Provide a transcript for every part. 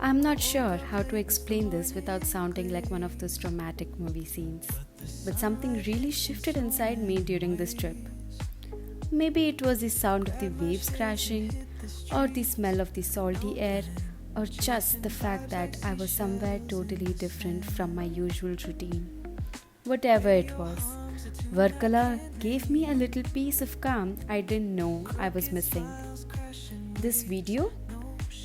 I'm not sure how to explain this without sounding like one of those dramatic movie scenes, but something really shifted inside me during this trip. Maybe it was the sound of the waves crashing, or the smell of the salty air, or just the fact that I was somewhere totally different from my usual routine. Whatever it was, Varkala gave me a little piece of calm I didn't know I was missing. This video?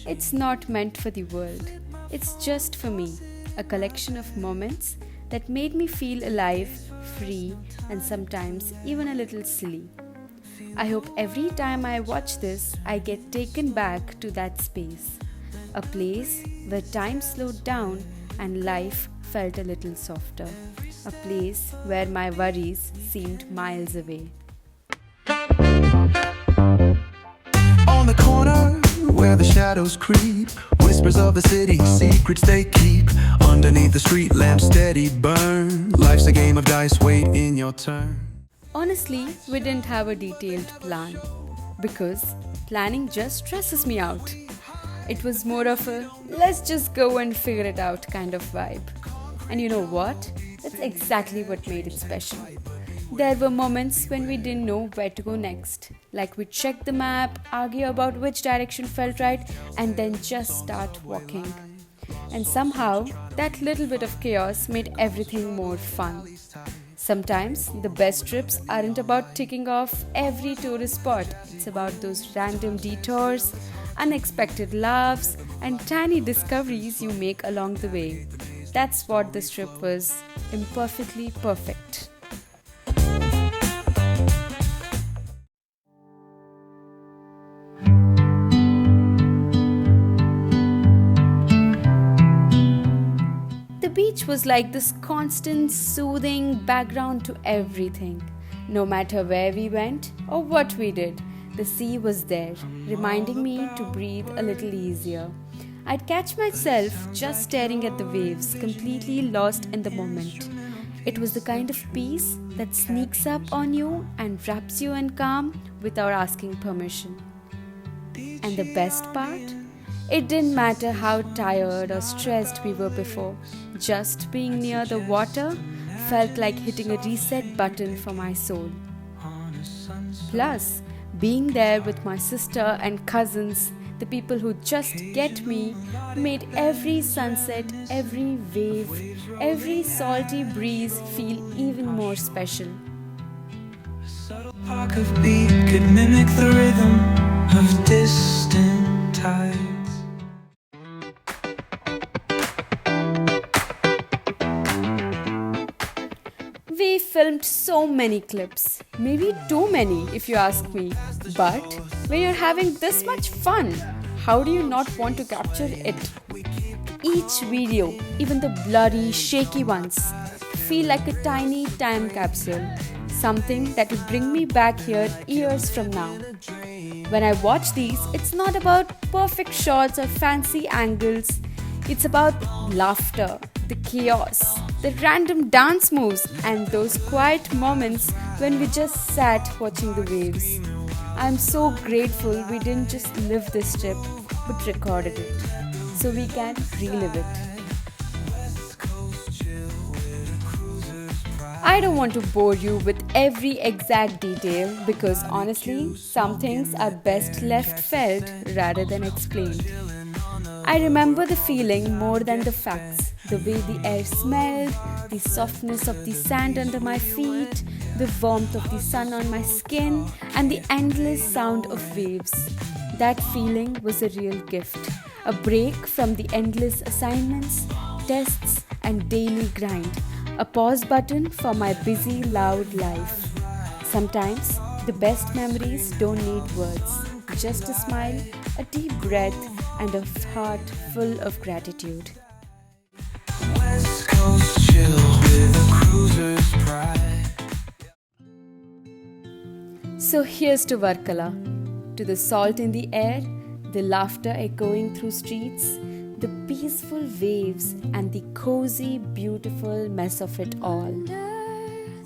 It's not meant for the world. It's just for me, a collection of moments that made me feel alive, free, and sometimes even a little silly. I hope every time I watch this, I get taken back to that space. A place where time slowed down and life felt a little softer. A place where my worries seemed miles away. On the corner where the shadows creep, whispers of the city, secrets they keep. Underneath the street lamp steady burn. Life's a game of dice, wait in your turn. Honestly, we didn't have a detailed plan because planning just stresses me out. It was more of a let's just go and figure it out kind of vibe. And you know what? That's exactly what made it special. There were moments when we didn't know where to go next. Like we'd check the map, argue about which direction felt right, and then just start walking. And somehow, that little bit of chaos made everything more fun. Sometimes, the best trips aren't about ticking off every tourist spot. It's about those random detours, unexpected laughs, and tiny discoveries you make along the way. That's what this trip was imperfectly perfect. The beach was like this constant, soothing background to everything. No matter where we went or what we did, the sea was there, reminding me to breathe a little easier. I'd catch myself just staring at the waves, completely lost in the moment. It was the kind of peace that sneaks up on you and wraps you in calm without asking permission. And the best part? It didn't matter how tired or stressed we were before, just being near the water felt like hitting a reset button for my soul. Plus, being there with my sister and cousins, the people who just get me, made every sunset, every wave, every salty breeze feel even more special. Park of beat could mimic the rhythm of distant tides. We filmed so many clips, maybe too many if you ask me. But when you're having this much fun, how do you not want to capture it? Each video, even the blurry, shaky ones, feel like a tiny time capsule, something that will bring me back here years from now. When I watch these, it's not about perfect shots or fancy angles. It's about laughter, the chaos, the random dance moves, and those quiet moments when we just sat watching the waves. I'm so grateful we didn't just live this trip, but recorded it, so we can relive it. I don't want to bore you with every exact detail because honestly, some things are best left felt rather than explained. I remember the feeling more than the facts. The way the air smelled, the softness of the sand under my feet, the warmth of the sun on my skin, and the endless sound of waves. That feeling was a real gift. A break from the endless assignments, tests, and daily grind. A pause button for my busy, loud life. Sometimes, the best memories don't need words. Just a smile, a deep breath, and a heart full of gratitude. West Coast chill with a cruiser's pride. So here's to Varkala, to the salt in the air, the laughter echoing through streets, the peaceful waves, and the cozy, beautiful mess of it all.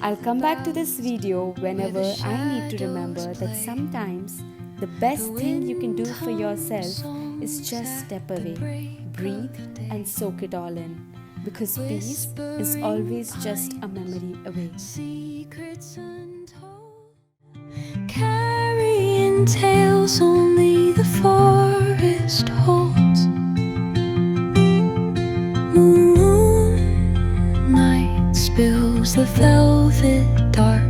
I'll come back to this video whenever I need to remember that sometimes the best thing you can do for yourself is just step away, breathe, and soak it all in. Because peace is always just a memory away. Secrets untold, carrying tales only the forest holds. Moonlight spills the velvet dark.